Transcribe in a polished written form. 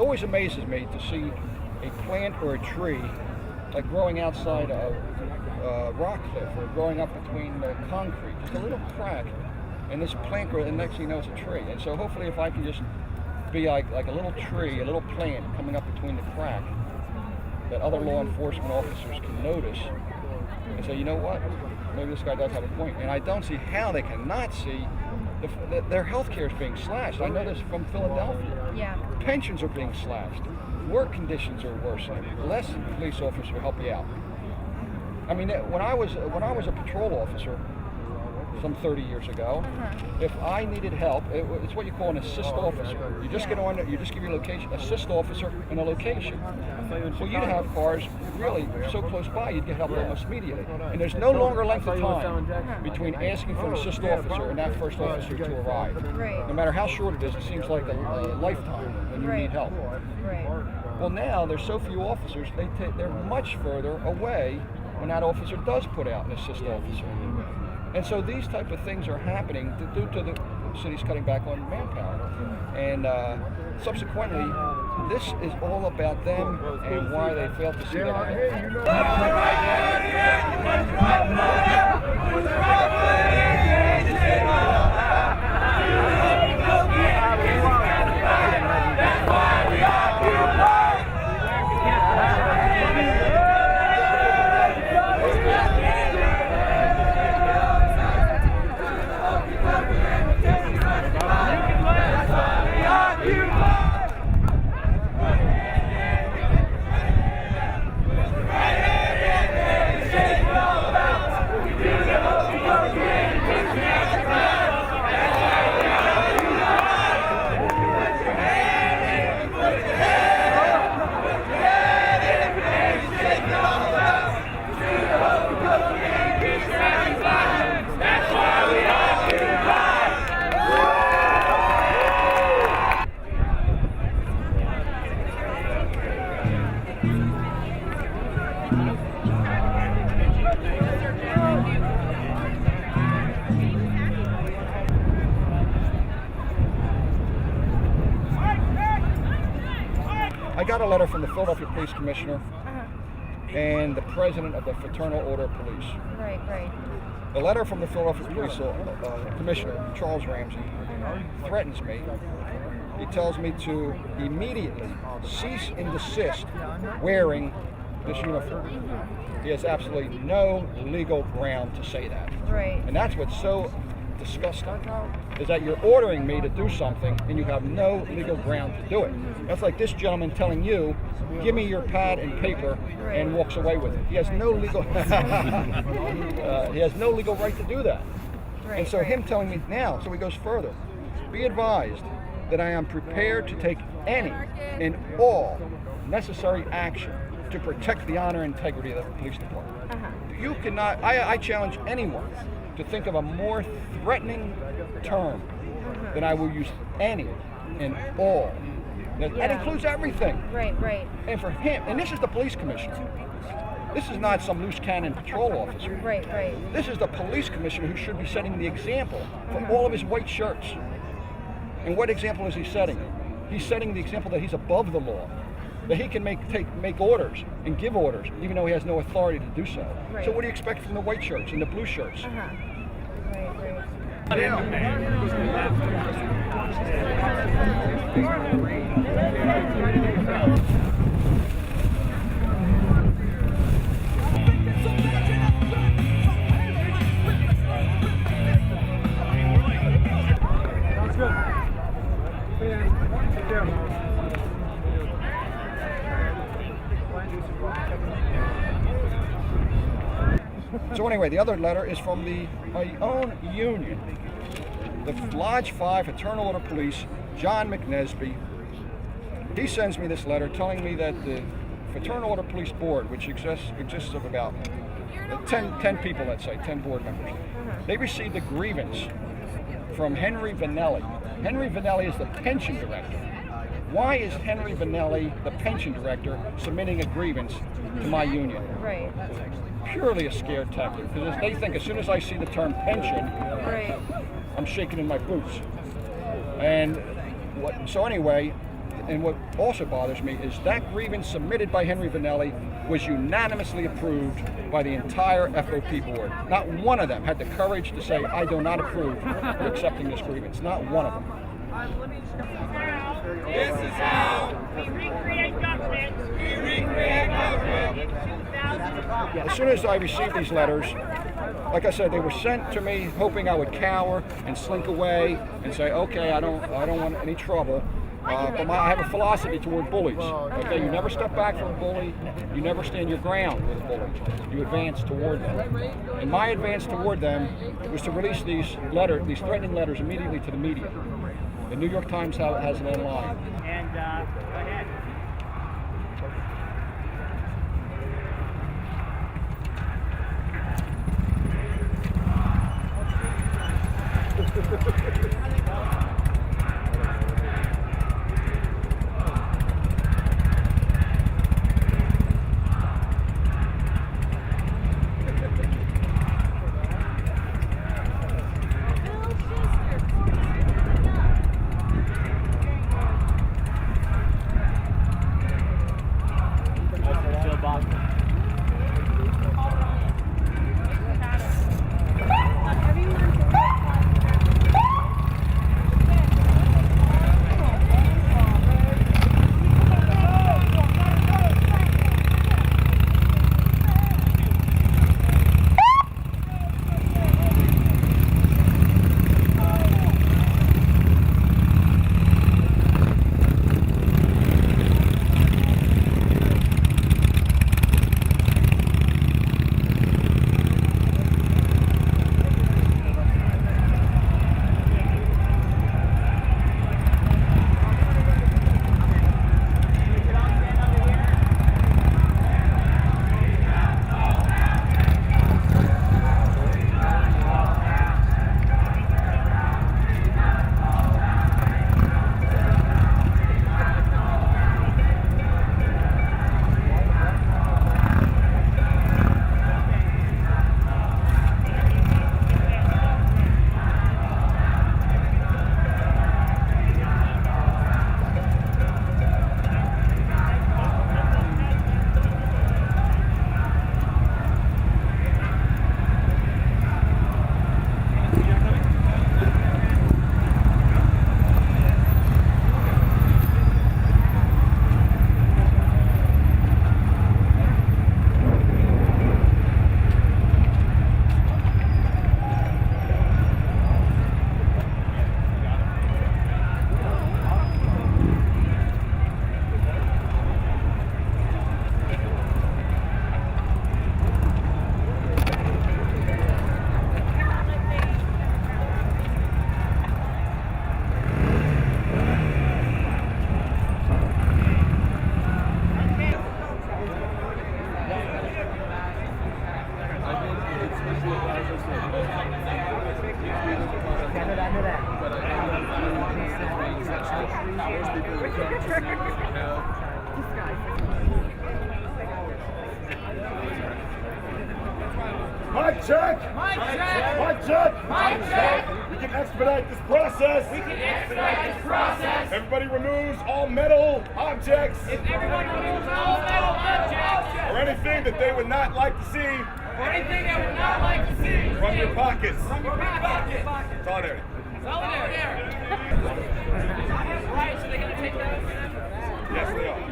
always amazes me to see a plant or a tree like growing outside of rock cliff or growing up between the concrete, just a little crack, and this plant grows, and next thing you know it's a tree. And so hopefully if I can just be like a little tree, a little plant coming up between the crack, that other law enforcement officers can notice and say, you know what, maybe this guy does have a point. And I don't see how they cannot see their health care is being slashed. I know this from Philadelphia. Yeah. Pensions are being slashed. Work conditions are worsening. Less police officers will help you out. I mean, when I was a patrol officer some 30 years ago, if I needed help, it's what you call an assist officer. You just get on, you just give your location, assist officer and a location. Well, you'd have cars really so close by, you'd get help almost immediately. And there's no longer length of time between asking for an assist officer and that first officer to arrive. Right. No matter how short it is, it seems like a lifetime when you need help. Right. Well, now there's so few officers, they're much further away when that officer does put out an assist officer. And so these type of things are happening due to the city's cutting back on manpower. And subsequently, this is all about them and why they fail to see that. I got a letter from the Philadelphia Police Commissioner and the President of the Fraternal Order of Police. Right, right. The letter from the Philadelphia Police Commissioner, Charles Ramsey, threatens me. He tells me to immediately cease and desist wearing this uniform. He has absolutely no legal ground to say that. Right. And that's what's so disgusting, is that you're ordering me to do something and you have no legal ground to do it. That's like this gentleman telling you, give me your pad and paper, and walks away with it. He has no legal he has no legal right to do that. Right, and so him telling me now, so he goes further, be advised that I am prepared to take any and all necessary action to protect the honor and integrity of the police department. You cannot, I challenge anyone to think of a more threatening term than I will use any and all. That includes everything. Right, right. And for him, and this is the police commissioner. This is not some loose cannon patrol officer. Right, right. This is the police commissioner who should be setting the example for all of his white shirts. And what example is he setting? He's setting the example that he's above the law, that he can make orders and give orders, even though he has no authority to do so. Right. So what do you expect from the white shirts and the blue shirts? Right, right. Sounds good. Take care. So anyway, the other letter is from my own union, the Lodge 5 Fraternal Order Police, John McNesby. He sends me this letter telling me that the Fraternal Order Police Board, which exists of about 10 people, let's say, 10 board members, they received a grievance from Henry Vanelli. Henry Vanelli is the pension director. Why is Henry Vanelli, the pension director, submitting a grievance to my union? Right. Purely a scare tactic, because they think as soon as I see the term pension, Right. I'm shaking in my boots. And so anyway, And what also bothers me is that grievance submitted by Henry Vanelli was unanimously approved by the entire FOP board. Not one of them had the courage to say, I do not approve of accepting this grievance. Not one of them. This is how we recreate government. We recreate government in 2005. As soon as I received these letters, like I said, they were sent to me hoping I would cower and slink away and say, okay, I don't want any trouble. But I have a philosophy toward bullies. Okay, you never step back from a bully. You never stand your ground with a bully. You advance toward them. And my advance toward them was to release these threatening letters immediately to the media. The New York Times has it online. And go ahead. Mic check! Mic check! Mic check! Mic check! We can expedite this process. We can expedite this process. Everybody removes all metal objects. If everyone removes all metal objects Or anything that they would not like to see or anything they would not like to see from your pockets. from your pocket. Solidarity. Solidarity. Right, so they're going to take those? Yes, they are.